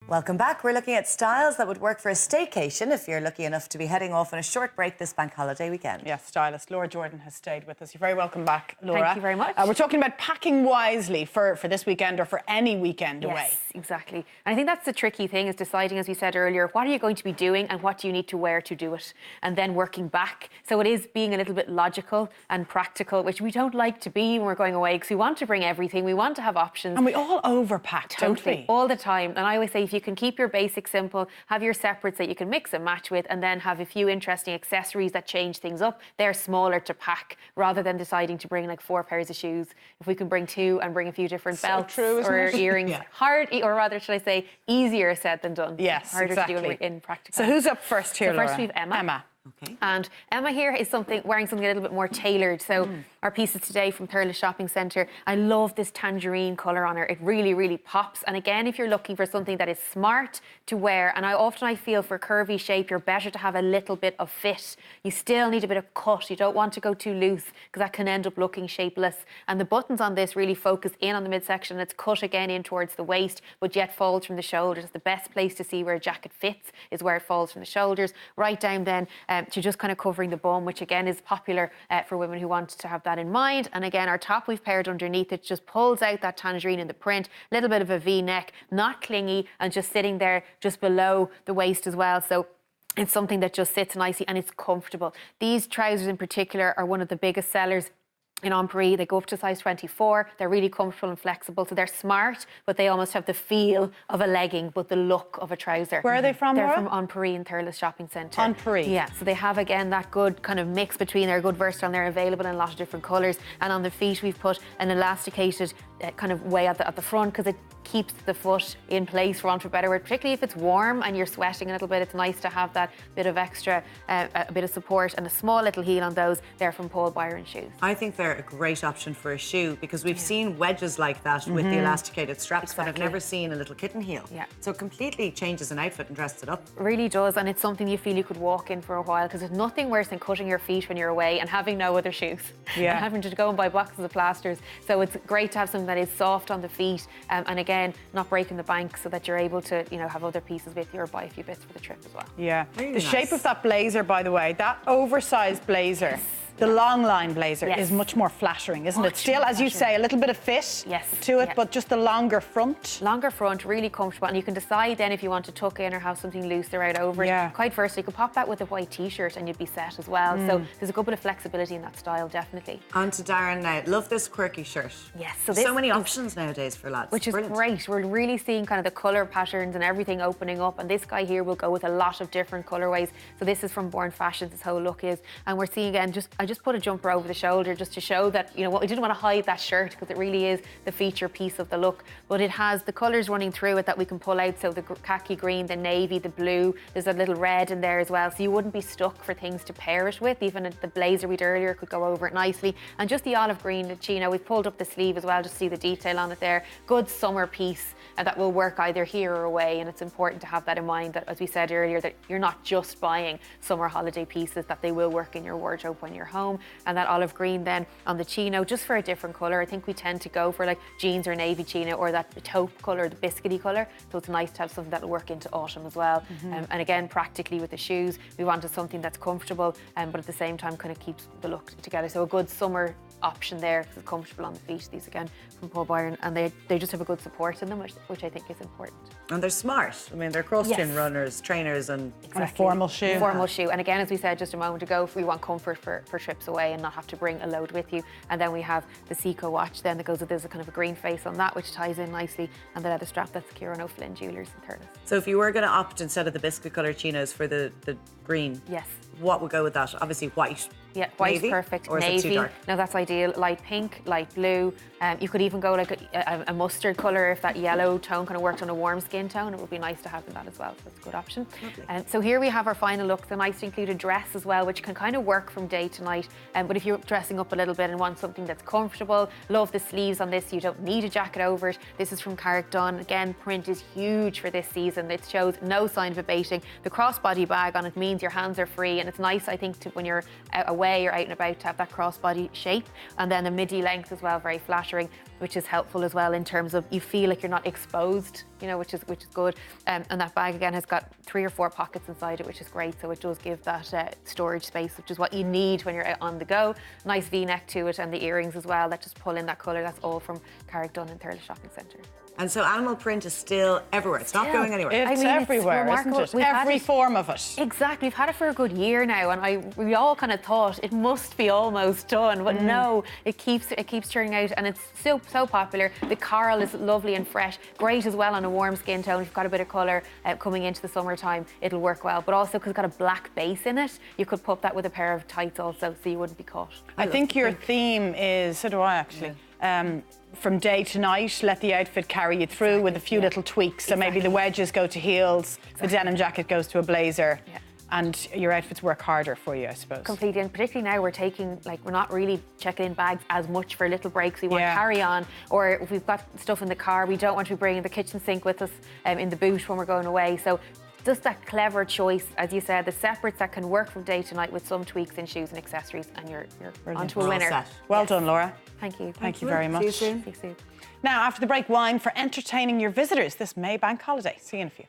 Welcome back. We're looking at styles that would work for a staycation if you're lucky enough to be heading off on a short break this bank holiday weekend. Yes, stylist Laura Jordan has stayed with us. You're very welcome back, Laura. Thank you very much. We're talking about packing wisely for this weekend or for any weekend away. Yes, exactly. And I think that's the tricky thing, is deciding, as we said earlier, what are you going to be doing and what do you need to wear to do it? And then working back. So it is being a little bit logical and practical, which we don't like to be when we're going away, because we want to bring everything. We want to have options. And we all overpack, don't we? All the time. And I always say, if you can keep your basics simple, have your separates that you can mix and match with, and then have a few interesting accessories that change things up, they're smaller to pack, rather than deciding to bring like 4 pairs of shoes. If we can bring 2 and bring a few different belts or earrings, or rather, should I say, easier said than done. Yes, harder exactly. to do in practical. So who's up first here, Laura? Laura? First we have Emma. Okay. And Emma here is wearing something a little bit more tailored. So our pieces today from Thurles Shopping Centre, I love this tangerine colour on her. It really, really pops. And again, if you're looking for something that is smart to wear, and I feel for curvy shape, you're better to have a little bit of fit. You still need a bit of cut. You don't want to go too loose, because that can end up looking shapeless. And the buttons on this really focus in on the midsection. It's cut again in towards the waist, but yet folds from the shoulders. The best place to see where a jacket fits is where it folds from the shoulders, right down then to just kind of covering the bum, which again is popular for women who want to have that in mind. And again, our top we've paired underneath it just pulls out that tangerine in the print, a little bit of a V-neck, not clingy, and just sitting there just below the waist as well. So it's something that just sits nicely and it's comfortable. These trousers in particular are one of the biggest sellers in Amperie. They go up to size 24. They're really comfortable and flexible. So they're smart, but they almost have the feel of a legging, but the look of a trouser. Where are they from, They're Laura? from Amperie in Thurles Shopping Centre. Amperie. Yeah, so they have, again, that good kind of mix between their good versatile, and they're available in a lot of different colours. And on the feet, we've put an elasticated kind of way at the front, because it keeps the foot in place, for want of a better word. Particularly if it's warm and you're sweating a little bit, it's nice to have that bit of extra, a bit of support, and a small little heel on those. They're from Paul Byron shoes. I think they're a great option for a shoe, because we've seen wedges like that with the elasticated straps, but I've never seen a little kitten heel. Yeah. So it completely changes an outfit and dresses it up. Really does, and it's something you feel you could walk in for a while, because there's nothing worse than cutting your feet when you're away and having no other shoes. Yeah. And having to go and buy boxes of plasters. So it's great to have something that is soft on the feet, and again, not breaking the bank, so that you're able to, have other pieces with you or buy a few bits for the trip as well. Yeah. Very The nice. shape of that blazer, by the way, that oversized blazer, the long line blazer, is much more flattering, isn't it? Still, as you say, a little bit of fit to it, but just the longer front. Longer front, really comfortable, and you can decide then if you want to tuck in or have something looser out over it. Quite versatile. You could pop that with a white t-shirt and you'd be set as well. So there's a good bit of flexibility in that style, definitely. On to Darren now. Love this quirky shirt. Yes. So many options nowadays for lads. Which is Brilliant. great. We're really seeing kind of the colour patterns and everything opening up, and this guy here will go with a lot of different colourways. So this is from Born Fashions, this whole look is, and we're seeing again, I just put a jumper over the shoulder just to show that, what we didn't want to hide that shirt, because it really is the feature piece of the look. But it has the colours running through it that we can pull out. So the khaki green, the navy, the blue, there's a little red in there as well. So you wouldn't be stuck for things to pair it with. Even the blazer we did earlier could go over it nicely. And just the olive green, the chino, we've pulled up the sleeve as well, just to see the detail on it there. Good summer piece that will work either here or away. And it's important to have that in mind, that, as we said earlier, that you're not just buying summer holiday pieces, that they will work in your wardrobe when you're home. And that olive green then on the chino, just for a different colour. I think we tend to go for like jeans or navy chino, or that taupe colour, the biscuity colour. So it's nice to have something that'll work into autumn as well. And again, practically with the shoes, we wanted something that's comfortable, but at the same time kind of keeps the look together. So a good summer option there, because it's comfortable on the feet. These again from Paul Byron, and they just have a good support in them, which I think is important. And they're smart. I mean, they're cross-chin runners, trainers, and a formal shoe. Formal shoe. And again, as we said just a moment ago, if we want comfort for trips away and not have to bring a load with you. And then we have the Seiko watch then that goes with, there's a kind of a green face on that, which ties in nicely, and the leather strap, that's Kieran O'Flynn Jewelers in Thurles. So if you were going to opt, instead of the biscuit colour chinos, for the green, what would go with that? Obviously white. Yeah, white, navy, perfect. or is it Navy, too dark? no, that's ideal. Light pink, light blue. You could even go like a mustard colour if that yellow tone kind of worked on a warm skin tone. It would be nice to have in that as well, so it's a good option. So here we have our final look. The nice to include a dress as well, which can kind of work from day to night. But if you're dressing up a little bit and want something that's comfortable, love the sleeves on this. You don't need a jacket over it. This is from Carrick Dunn. Again, print is huge for this season. It shows no sign of abating. The crossbody bag on it means your hands are free, and it's nice, I think, when you're away or out and about to have that crossbody shape. And then the midi length as well, very flattering, which is helpful as well in terms of you feel like you're not exposed, you know, which is good. And that bag again has got 3 or 4 pockets inside it, which is great. So it does give that storage space, which is what you need when you're out on the go. Nice V-neck to it, and the earrings as well that just pull in that colour. That's all from Carrickdunn and Thurles Shopping Centre. And so animal print is still everywhere. It's not going anywhere. It's everywhere, isn't it? Every form of it. Exactly. We've had it for a good year now, and we all kind of thought it must be almost done, but no, it keeps turning out, and it's so popular. The coral is lovely and fresh, great as well on a warm skin tone. If you've got a bit of colour coming into the summertime, it'll work well. But also because it's got a black base in it, you could pop that with a pair of tights also, so you wouldn't be caught. I think your theme is, so do I actually. From day to night, let the outfit carry you through with a few little tweaks. So maybe the wedges go to heels, the denim jacket goes to a blazer, and your outfits work harder for you, I suppose. Completely, and particularly now we're not really checking in bags as much for little breaks. We want to carry on, or if we've got stuff in the car, we don't want to be bringing the kitchen sink with us in the boot when we're going away. So just that clever choice, as you said, the separates that can work from day to night with some tweaks in shoes and accessories, and you're onto a winner. Well done, Laura. Thank you. Thank you very much. See you soon. See you soon. Now, after the break, wine for entertaining your visitors this May bank holiday. See you in a few.